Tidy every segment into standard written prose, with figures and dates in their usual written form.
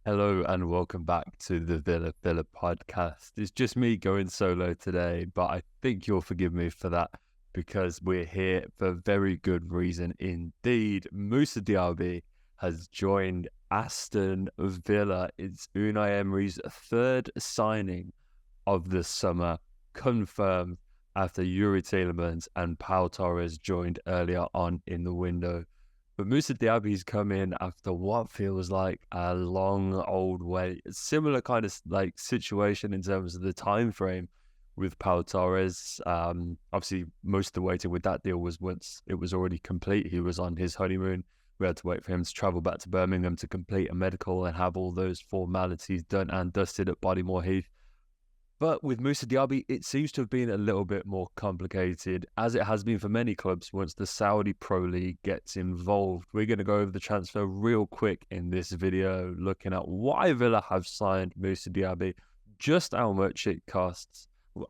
Hello and welcome back to the Villa podcast. It's just me going solo today, but I think you'll forgive me for that because we're here for very good reason indeed. Moussa Diaby has joined Aston Villa. It's Unai Emery's third signing of the summer, confirmed after Yuri Tielemans and Pau Torres joined earlier on in the window. But Moussa Diaby's come in after what feels like a long old wait. Similar kind of like situation in terms of the time frame with Pau Torres. Obviously, most of the waiting with that deal was once it was already complete. He was on his honeymoon. We had to wait for him to travel back to Birmingham to complete a medical and have all those formalities done and dusted at Bodymore Heath. But with Moussa Diaby, it seems to have been a little bit more complicated, as it has been for many clubs once the Saudi Pro League gets involved. We're going to go over the transfer real quick in this video, looking at why Villa have signed Moussa Diaby, just how much it costs,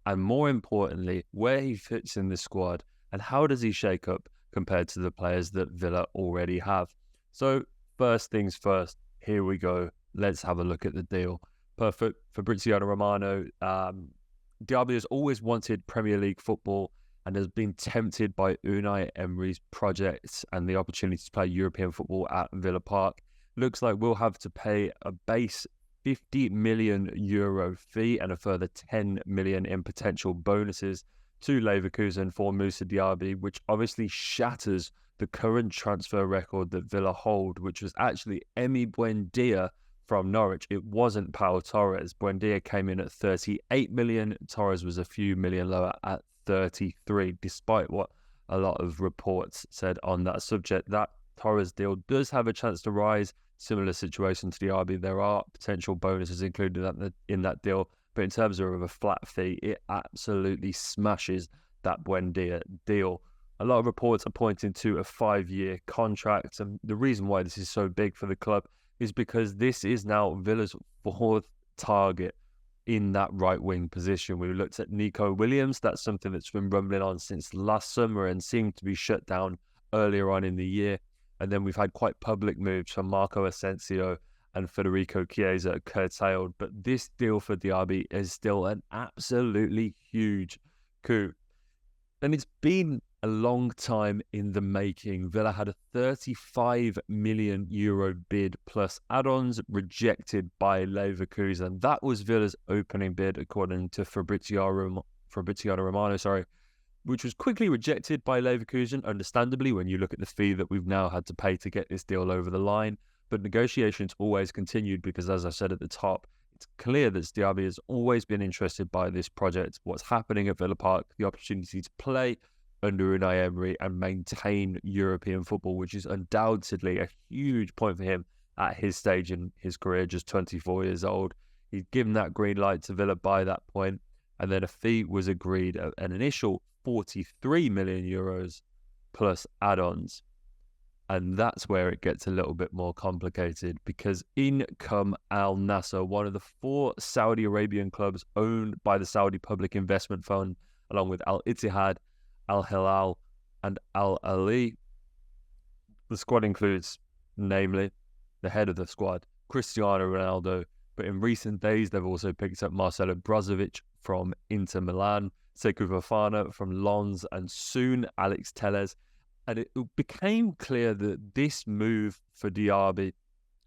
and more importantly, where he fits in the squad, and how does he shake up compared to the players that Villa already have. So first things first, here we go. Let's have a look at the deal. Perfect. Fabrizio Romano. Diaby has always wanted Premier League football and has been tempted by Unai Emery's projects and the opportunity to play European football at Villa Park. Looks like we'll have to pay a base 50 million euro fee and a further 10 million in potential bonuses to Leverkusen for Moussa Diaby, which obviously shatters the current transfer record that Villa hold, which was actually Emi Buendia from Norwich. It wasn't Pau Torres. Buendia came in at 38 million. Torres was a few million lower at 33, despite what a lot of reports said on that subject. That Torres deal does have a chance to rise. Similar situation to the RB. There are potential bonuses included in that deal, but in terms of a flat fee, it absolutely smashes that Buendia deal. A lot of reports are pointing to a 5-year contract, and the reason why this is so big for the club is because this is now Villa's fourth target in that right wing position. We looked at Nico Williams. That's something that's been rumbling on since last summer and seemed to be shut down earlier on in the year. And then we've had quite public moves from Marco Asensio and Federico Chiesa curtailed. But this deal for Diaby is still an absolutely huge coup. And it's been a long time in the making. Villa had a 35 million euro bid plus add-ons rejected by Leverkusen. That was Villa's opening bid, according to Fabrizio Romano, which was quickly rejected by Leverkusen, understandably, when you look at the fee that we've now had to pay to get this deal over the line. But negotiations always continued because, as I said at the top, it's clear that Diaby has always been interested by this project, what's happening at Villa Park, the opportunity to play under Unai Emery and maintain European football, which is undoubtedly a huge point for him at his stage in his career, just 24 years old. He'd given that green light to Villa by that point, and then a fee was agreed at an initial 43 million euros plus add-ons. And that's where it gets a little bit more complicated because in come Al Nassr, one of the 4 Saudi Arabian clubs owned by the Saudi Public Investment Fund, along with Al Ittihad, Al Hilal, and Al Ali. The squad includes, namely, the head of the squad, Cristiano Ronaldo, but in recent days they've also picked up Marcelo Brozovic from Inter Milan, Sekou Fofana from Lens, and soon Alex Telles. And it became clear that this move for Diaby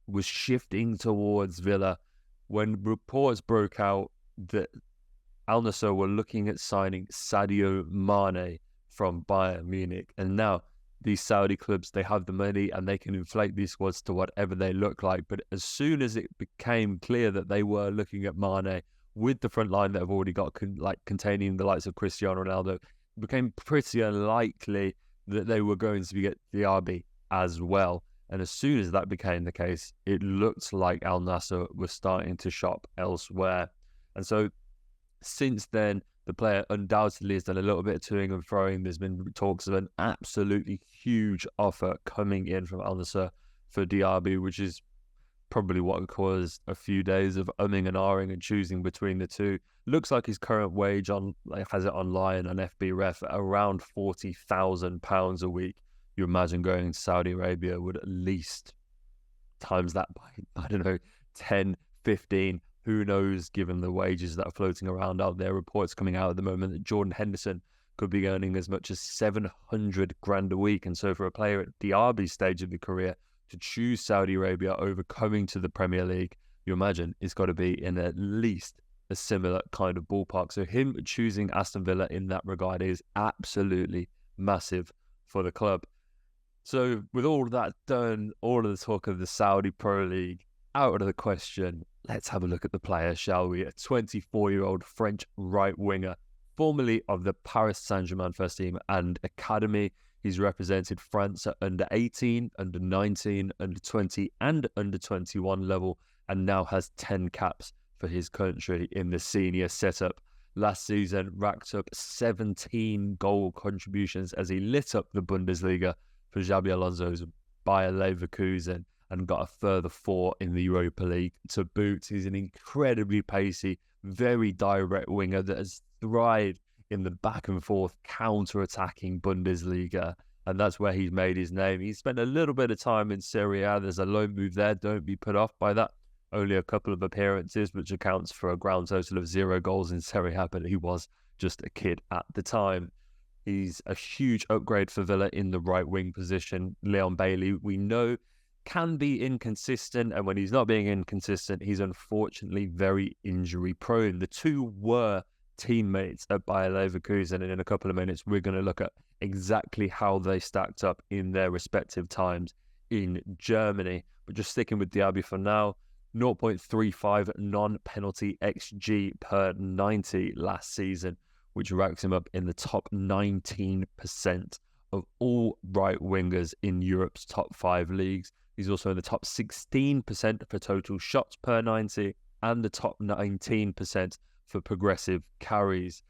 was shifting towards Villa when reports broke out that Al Nassr were looking at signing Sadio Mane from Bayern Munich. And now these Saudi clubs, they have the money and they can inflate these squads to whatever they look like. But as soon as it became clear that they were looking at Mane with the front line that have already got containing the likes of Cristiano Ronaldo, it became pretty unlikely that they were going to get Diaby as well. And as soon as that became the case, it looked like Al Nassr was starting to shop elsewhere. And so since then, the player undoubtedly has done a little bit of toing and froing. There's been talks of an absolutely huge offer coming in from Al Nassr for Diaby, which is probably what caused a few days of umming and ahhing and choosing between the two. Looks like his current wage has it online on FBref at around £40,000 a week. You imagine going to Saudi Arabia would at least times that by, I don't know, 10, 15. Who knows, given the wages that are floating around out there. Reports coming out at the moment that Jordan Henderson could be earning as much as 700 grand a week. And so for a player at Diaby's stage of the career to choose Saudi Arabia over coming to the Premier League, you imagine it's got to be in at least a similar kind of ballpark. So him choosing Aston Villa in that regard is absolutely massive for the club. So with all of that done, all of the talk of the Saudi Pro League out of the question, let's have a look at the player, shall we? A 24-year-old French right winger, formerly of the Paris Saint-Germain first team and academy. He's represented France at under 18, under 19, under 20 and under 21 level, and now has 10 caps for his country in the senior setup. Last season, racked up 17 goal contributions as he lit up the Bundesliga for Xabi Alonso's Bayer Leverkusen, and got a further 4 in the Europa League to boot. He's an incredibly pacey, very direct winger that has thrived in the back and forth counter-attacking Bundesliga, and that's where he's made his name. He's spent a little bit of time in Serie A. There's a loan move there. Don't be put off by that. Only a couple of appearances, which accounts for a ground total of 0 goals in Serie A, but he was just a kid at the time. He's a huge upgrade for Villa in the right wing position. Leon Bailey, we know, can be inconsistent, and when he's not being inconsistent, he's unfortunately very injury prone. The two were teammates at Bayer Leverkusen, and in a couple of minutes we're going to look at exactly how they stacked up in their respective times in Germany. But just sticking with Diaby for now, 0.35 non-penalty XG per 90 last season, which racks him up in the top 19% of all right wingers in Europe's top 5 leagues. He's also in the top 16% for total shots per 90 and the top 19% for progressive carries.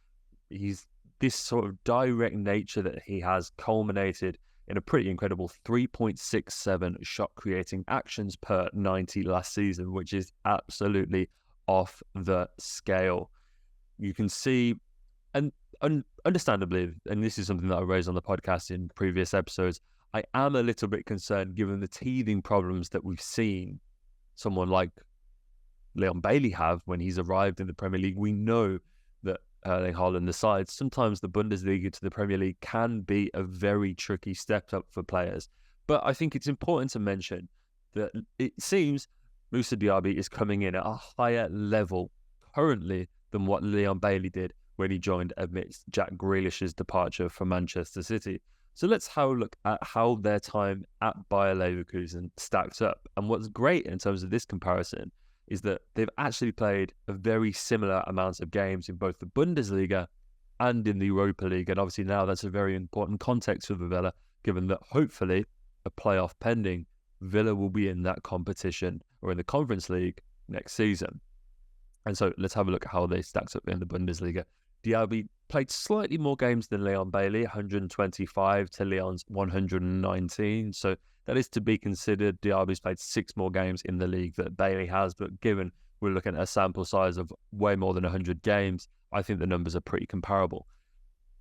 He's this sort of direct nature that he has culminated in a pretty incredible 3.67 shot creating actions per 90 last season, which is absolutely off the scale. You can see, and understandably, and this is something that I raised on the podcast in previous episodes, I am a little bit concerned given the teething problems that we've seen someone like Leon Bailey have when he's arrived in the Premier League. We know that Erling Haaland aside, sometimes the Bundesliga to the Premier League can be a very tricky step up for players. But I think it's important to mention that it seems Moussa Diaby is coming in at a higher level currently than what Leon Bailey did when he joined amidst Jack Grealish's departure from Manchester City. So let's have a look at how their time at Bayer Leverkusen stacks up. And what's great in terms of this comparison is that they've actually played a very similar amount of games in both the Bundesliga and in the Europa League. And obviously now that's a very important context for Villa, given that hopefully a playoff pending, Villa will be in that competition or in the Conference League next season. And so let's have a look at how they stacked up in the Bundesliga. Diaby played slightly more games than Leon Bailey, 125 to Leon's 119. So that is to be considered. Diaby's played 6 more games in the league that Bailey has, but given we're looking at a sample size of way more than 100 games, I think the numbers are pretty comparable.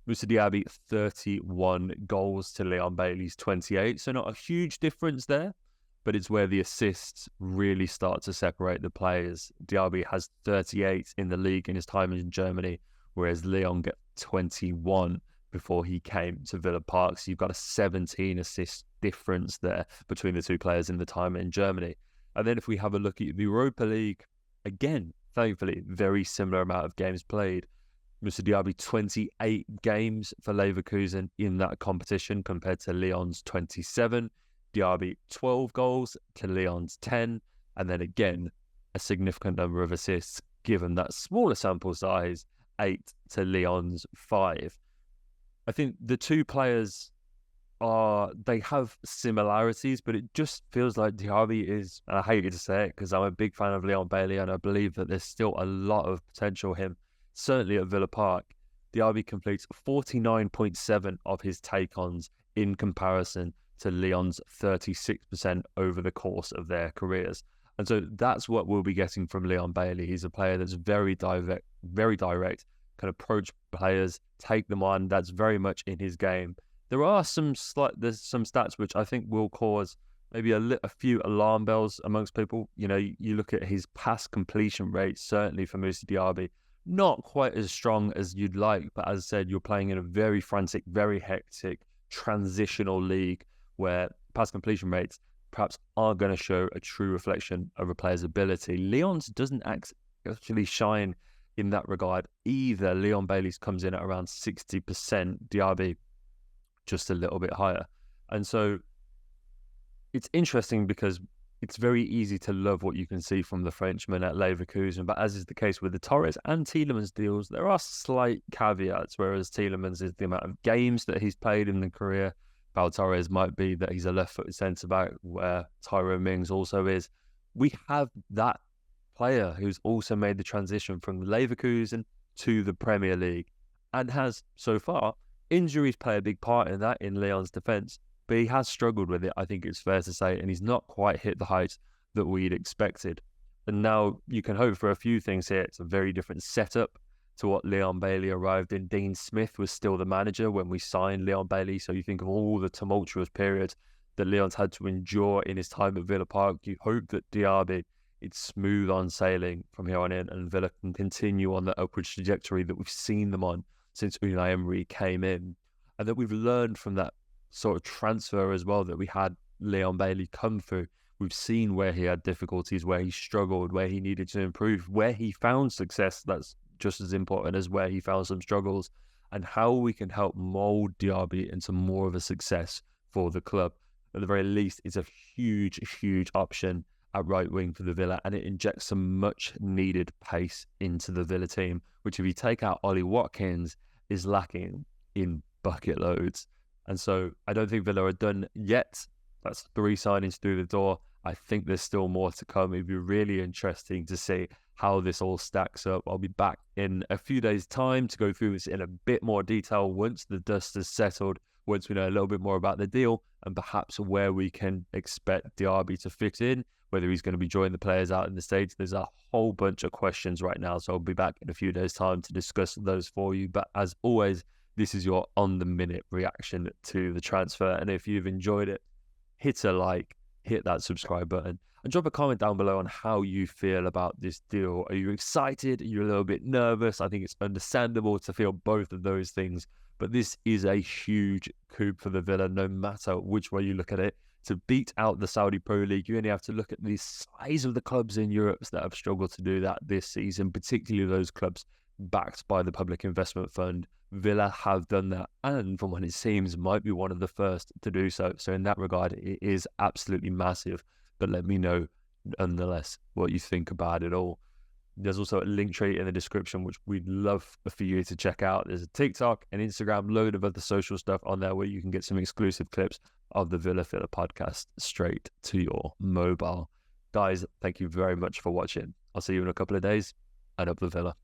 Moussa Diaby, 31 goals to Leon Bailey's 28. So not a huge difference there, but it's where the assists really start to separate the players. Diaby has 38 in the league in his time in Germany, whereas Leon got 21 before he came to Villa Park. So you've got a 17 assist difference there between the two players in the time in Germany. And then if we have a look at the Europa League, again, thankfully, very similar amount of games played. Moussa Diaby, 28 games for Leverkusen in that competition compared to Leon's 27. Diaby, 12 goals to Leon's 10. And then again, a significant number of assists given that smaller sample size, 8 to Leon's 5. I think the two players they have similarities, but it just feels like Diaby is, and I hate to say it because I'm a big fan of Leon Bailey and I believe that there's still a lot of potential him, certainly at Villa Park. Diaby completes 49.7 of his take-ons in comparison to Leon's 36% over the course of their careers. And so that's what we'll be getting from Leon Bailey. He's a player that's very direct, can approach players, take them on. That's very much in his game. There's some stats which I think will cause maybe a few alarm bells amongst people. You know, you look at his pass completion rate, certainly for Moussa Diaby, not quite as strong as you'd like, but as I said, you're playing in a very frantic, very hectic, transitional league where pass completion rates perhaps are going to show a true reflection of a player's ability. Lyon's doesn't actually shine in that regard either. Leon Bailey's comes in at around 60%, Diaby just a little bit higher. And so it's interesting because it's very easy to love what you can see from the Frenchman at Leverkusen, but as is the case with the Torres and Tielemans deals, there are slight caveats, whereas Tielemans is the amount of games that he's played in the career. Pau Torres might be that he's a left-footed centre-back, where Tyrone Mings also is. We have that player who's also made the transition from Leverkusen to the Premier League and has, so far, injuries play a big part in that in Lyon's defence, but he has struggled with it, I think it's fair to say, and he's not quite hit the heights that we'd expected. And now you can hope for a few things here. It's a very different setup to what Leon Bailey arrived in. Dean Smith was still the manager when we signed Leon Bailey, so you think of all the tumultuous periods that Leon's had to endure in his time at Villa Park. You hope that Diaby, it's smooth on sailing from here on in, and Villa can continue on the upward trajectory that we've seen them on since Unai Emery came in, and that we've learned from that sort of transfer as well that we had Leon Bailey come through. We've seen where he had difficulties, where he struggled, where he needed to improve, where he found success. That's just as important as where he found some struggles, and how we can help mould Diaby into more of a success for the club. At the very least, it's a huge, huge option at right wing for the Villa, and it injects some much needed pace into the Villa team, which if you take out Ollie Watkins is lacking in bucket loads. And so I don't think Villa are done yet. That's 3 signings through the door. I think there's still more to come. It'd be really interesting to see how this all stacks up. I'll be back in a few days' time to go through this in a bit more detail once the dust has settled, once we know a little bit more about the deal, and perhaps where we can expect Diaby to fit in, whether he's going to be joining the players out in the States. There's a whole bunch of questions right now, so I'll be back in a few days' time to discuss those for you. But as always, this is your on-the-minute reaction to the transfer. And if you've enjoyed it, hit a like, hit that subscribe button, and drop a comment down below on how you feel about this deal. Are you excited? Are you a little bit nervous? I think it's understandable to feel both of those things. But this is a huge coup for the Villa, no matter which way you look at it. To beat out the Saudi Pro League, you only have to look at the size of the clubs in Europe that have struggled to do that this season, particularly those clubs backed by the Public Investment Fund. Villa have done that, and from what it seems, might be one of the first to do so. So in that regard, it is absolutely massive. But let me know, nonetheless, what you think about it all. There's also a link tree in the description, which we'd love for you to check out. There's a TikTok, an Instagram, load of other social stuff on there where you can get some exclusive clips of the Villa Filler podcast straight to your mobile. Guys, thank you very much for watching. I'll see you in a couple of days, and up the Villa.